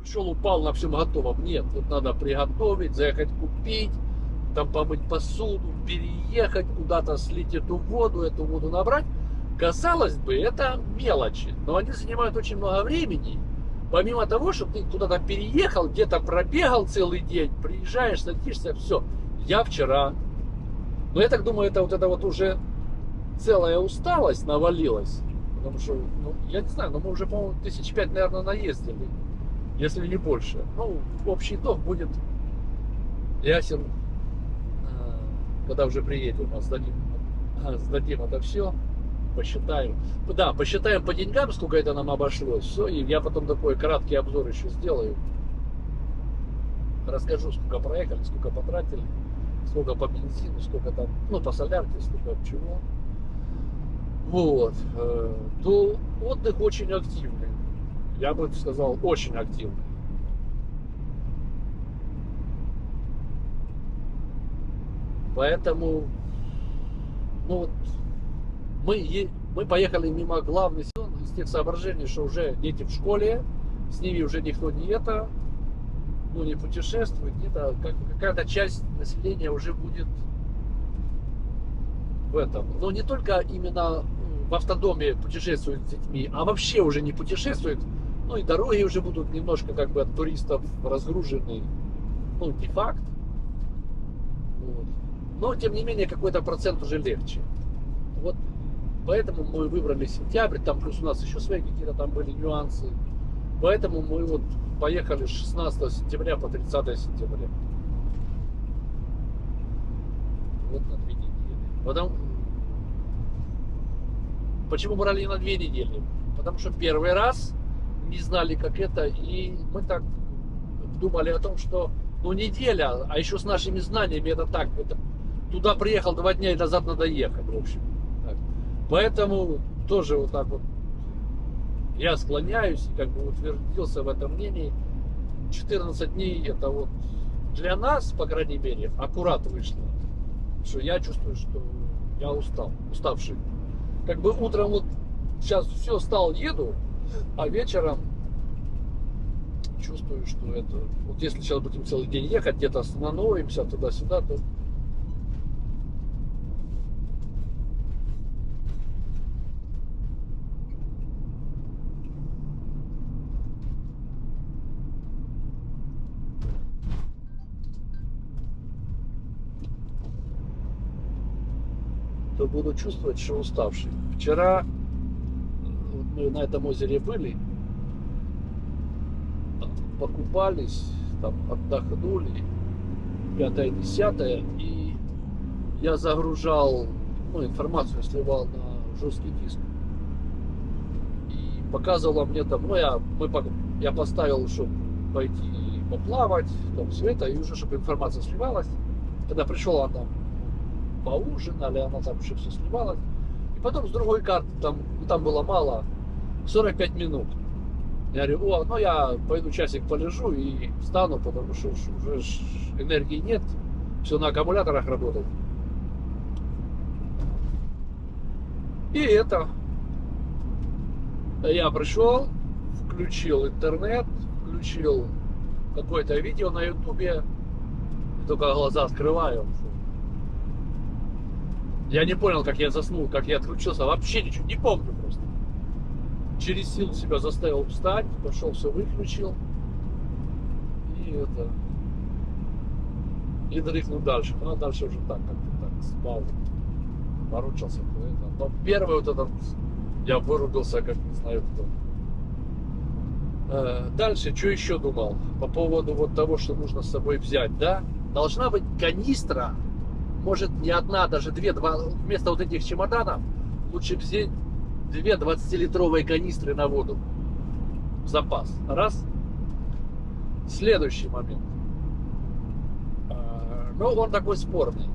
пришел, упал на всем готовом. Нет, тут надо приготовить, заехать купить, там помыть посуду, переехать куда-то, слить эту воду набрать. Казалось бы, это мелочи, но они занимают очень много времени. Помимо того, что ты куда-то переехал, где-то пробегал целый день, приезжаешь, садишься, все. Я вчера, но я так думаю, это вот уже целая усталость навалилась. Потому что, ну, я не знаю, но мы уже, по-моему, 5 наверное, наездили, если не больше. Ну, общий итог будет ясен, когда уже приедем, сдадим это все. Посчитаем. Да, посчитаем по деньгам, сколько это нам обошлось. Все, и я потом такой краткий обзор еще сделаю. Расскажу, сколько проехали, сколько потратили, сколько по бензину, сколько там, ну, по солярке, сколько чего. Вот. То отдых очень активный. Я бы сказал, очень активный. Поэтому, ну вот, мы поехали мимо главных сел из тех соображений, что уже дети в школе, с ними уже никто не путешествует, где-то какая-то часть населения уже будет в этом. Но не только именно в автодоме путешествует с детьми, а вообще уже не путешествует. Ну и дороги уже будут немножко как бы от туристов разгружены. Ну, не факт. Вот. Но, тем не менее, какой-то процент уже легче. Вот. Поэтому мы выбрали сентябрь, там плюс у нас еще свои какие-то там были нюансы. Поэтому мы вот поехали с 16 сентября по 30 сентября. Вот на 2 недели. Почему брали на 2 недели? Потому что первый раз не знали, как это, и мы так думали о том, что ну неделя, а еще с нашими знаниями это так, это туда приехал 2 дня и назад надо ехать, в общем. Так. Поэтому тоже вот так вот я склоняюсь, как бы утвердился в этом мнении. 14 дней это вот для нас, по крайней мере, аккурат вышло. Что я чувствую, что я уставший. Как бы утром вот сейчас все встал, еду, а вечером чувствую, что это... Вот если сейчас будем целый день ехать, где-то остановимся туда-сюда, то... то буду чувствовать, что уставший. Вчера вот мы на этом озере были, покупались, там отдохнули, 5-10, и я загружал, ну, информацию сливал на жесткий диск. И показывала мне там, ну, я поставил, чтобы пойти поплавать, там все это, и уже, чтобы информация сливалась. Когда пришел, она там поужинали, она там еще все сливалась. И потом с другой карты, там было мало, 45 минут. Я говорю, ну я пойду часик полежу и встану, потому что уже энергии нет, все на аккумуляторах работает. И это, я пришел, включил интернет, включил какое-то видео на ютубе, только глаза открываю. Я не понял, как я заснул, как я отключился, вообще ничего, не помню просто. Через силу себя заставил встать, пошел, все выключил. И дрыхнул дальше. Ну, а дальше уже так, как-то так спал, ворочался. Но первый вот этот, я вырубился, как не знаю кто. Дальше, что еще думал? По поводу вот того, что нужно с собой взять, да? Должна быть канистра. Может не одна, даже два, вместо вот этих чемоданов лучше взять 2 20-литровые канистры на воду в запас. Раз. Следующий момент. Ну, он такой спорный.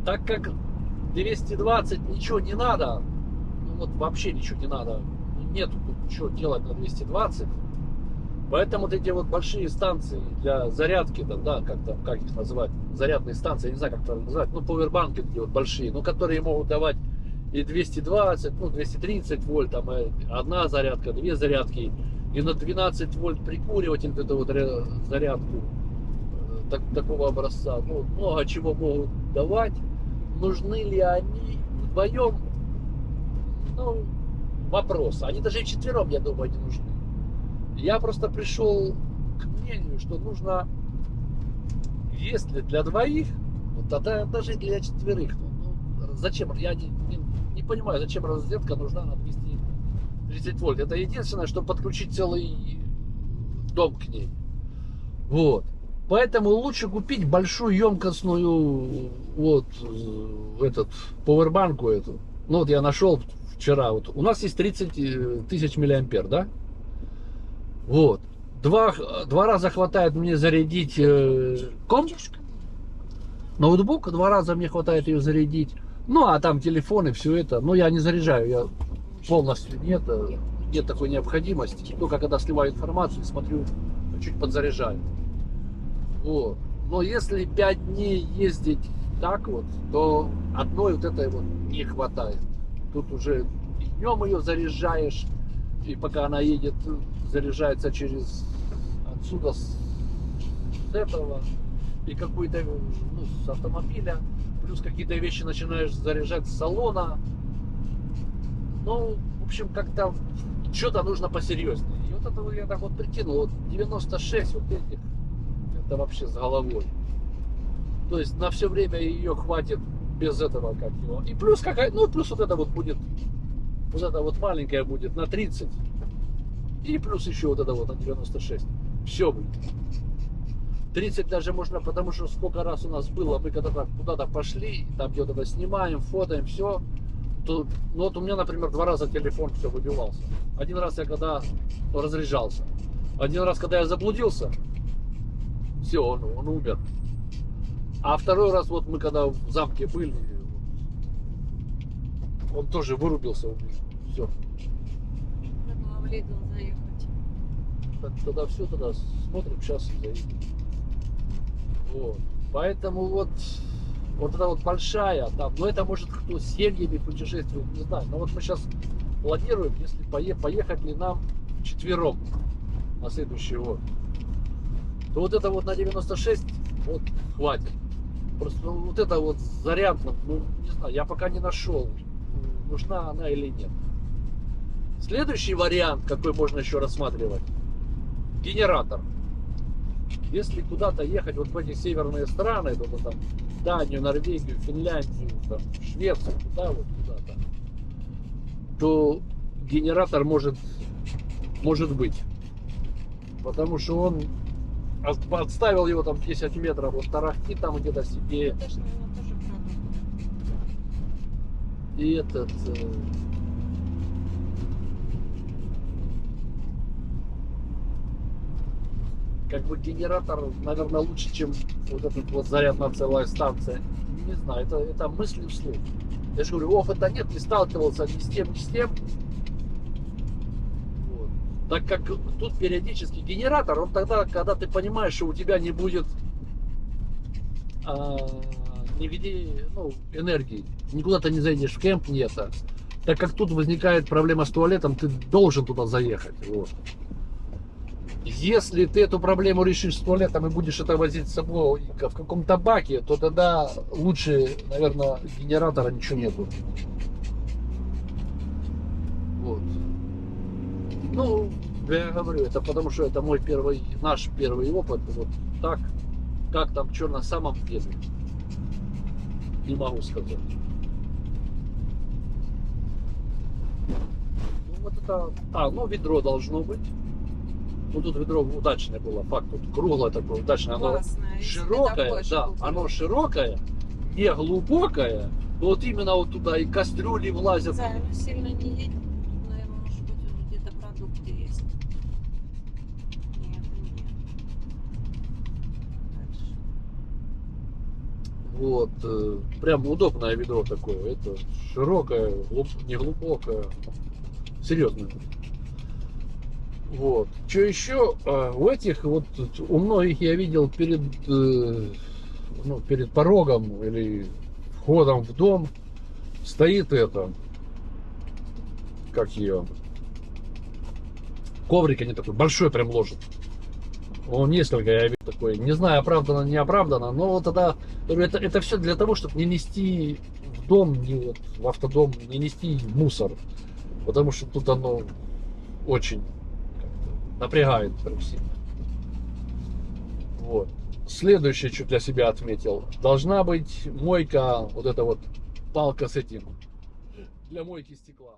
Так как 220 ничего не надо, ну вот вообще ничего не надо, нету тут ничего делать на 220. Поэтому вот эти вот большие станции для зарядки, да, как их называть, зарядные станции, я не знаю, как это называть, ну, пауэрбанки такие вот большие, но которые могут давать и 220, ну, 230 вольт, там, одна зарядка, 2 зарядки, и на 12 вольт прикуриватель, вот эту вот зарядку такого образца. Ну, много чего могут давать. Нужны ли они вдвоем? Ну, вопрос. Они даже и вчетвером, я думаю, не нужны. Я просто пришел к мнению, что нужно, если для двоих, вот тогда даже для четверых. Ну, зачем? Я не понимаю, зачем розетка нужна на 230 вольт. Это единственное, что подключить целый дом к ней. Вот. Поэтому лучше купить большую емкостную вот этот пауэрбанку эту. Ну вот я нашел вчера. Вот у нас есть 30 тысяч миллиампер, да? Вот. Два раза хватает мне зарядить комп, ноутбук, 2 раза мне хватает ее зарядить. Ну, а там телефоны, все это. Но я не заряжаю, я полностью нет такой необходимости. Только когда сливаю информацию, смотрю, чуть подзаряжаю. Вот. Но если 5 дней ездить так вот, то одной вот этой вот не хватает. Тут уже и днем ее заряжаешь, и пока она едет, заряжается через отсюда, с этого, и какой-то, ну, с автомобиля, плюс какие-то вещи начинаешь заряжать с салона. Ну, в общем, как-то что-то нужно посерьезнее. И вот это я так вот прикинул, вот 96 вот этих, это вообще с головой. То есть на все время ее хватит без этого, как его. И плюс какая, ну, плюс вот это вот будет, вот это вот маленькая будет на 30. И плюс еще вот это вот на 96. Все будет. 30 даже можно, потому что сколько раз у нас было, мы когда-то куда-то пошли, там где-то снимаем, фотоем, все. То, ну вот у меня, например, 2 раза телефон все выбивался. Один раз я когда разряжался. Один раз, когда я заблудился, все, он умер. А второй раз, вот мы когда в замке были, он тоже вырубился у меня. Все. Надо было в Лидл заехать. Так, тогда все, тогда смотрим, сейчас и заедем. Вот. Поэтому вот это вот большая, там, но это может кто с семьями путешествует, не знаю. Но вот мы сейчас планируем, если поехать ли нам вчетвером на следующий год, то вот это вот на 96 вот хватит. Просто ну, вот это вот зарядно, ну не знаю, я пока не нашел, нужна она или нет. Следующий вариант, какой можно еще рассматривать, генератор. Если куда-то ехать вот в эти северные страны, то там Данию, Норвегию, Финляндию, там, Швецию, туда вот куда-то, то генератор может быть. Потому что он подставил его там 10 метров, вот тарахтит там где-то себе. Это ж, наверное, тоже правда. И этот... как бы генератор, наверное, лучше, чем вот эта вот зарядная целая станция. Не знаю, это мысли вслух. Я же говорю, опыта нет, не сталкивался ни с тем, ни с тем. Вот. Так как тут периодически генератор, он тогда, когда ты понимаешь, что у тебя не будет нигде, ну, энергии, никуда ты не зайдешь, в кемп нет. Так как тут возникает проблема с туалетом, ты должен туда заехать. Вот. Если ты эту проблему решишь с туалетом и будешь это возить с собой в каком-то баке, то тогда лучше, наверное, генератора ничего нету. Вот. Ну, я говорю, это потому что это наш первый опыт. Вот так, как там, что на самом деле, не могу сказать. Ну, вот это, ну, ведро должно быть. Ну тут ведро удачное было, факт, тут круглое такое, удачное, оно широкое, да, оно широкое, не глубокое, но вот именно вот туда и кастрюли влазят. Да, оно сильно не едет, наверное, может быть, где-то продукты есть. Нет, нет. Дальше. Вот, прям удобное ведро такое, это широкое, не глубокое, серьезное. Вот. Что еще? У этих вот у многих я видел перед порогом или входом в дом стоит это, как ее, коврик они такой большой прям ложат. Он несколько, я видел такой, не знаю, оправдано, не оправдано, но вот тогда, говорю, это все для того, чтобы не нести в дом, не, вот, в автодом, не нести мусор, потому что тут оно очень как-то напрягает прям сильно. Вот. Следующее, что для себя отметил, должна быть мойка, вот эта вот палка с этим, для мойки стекла.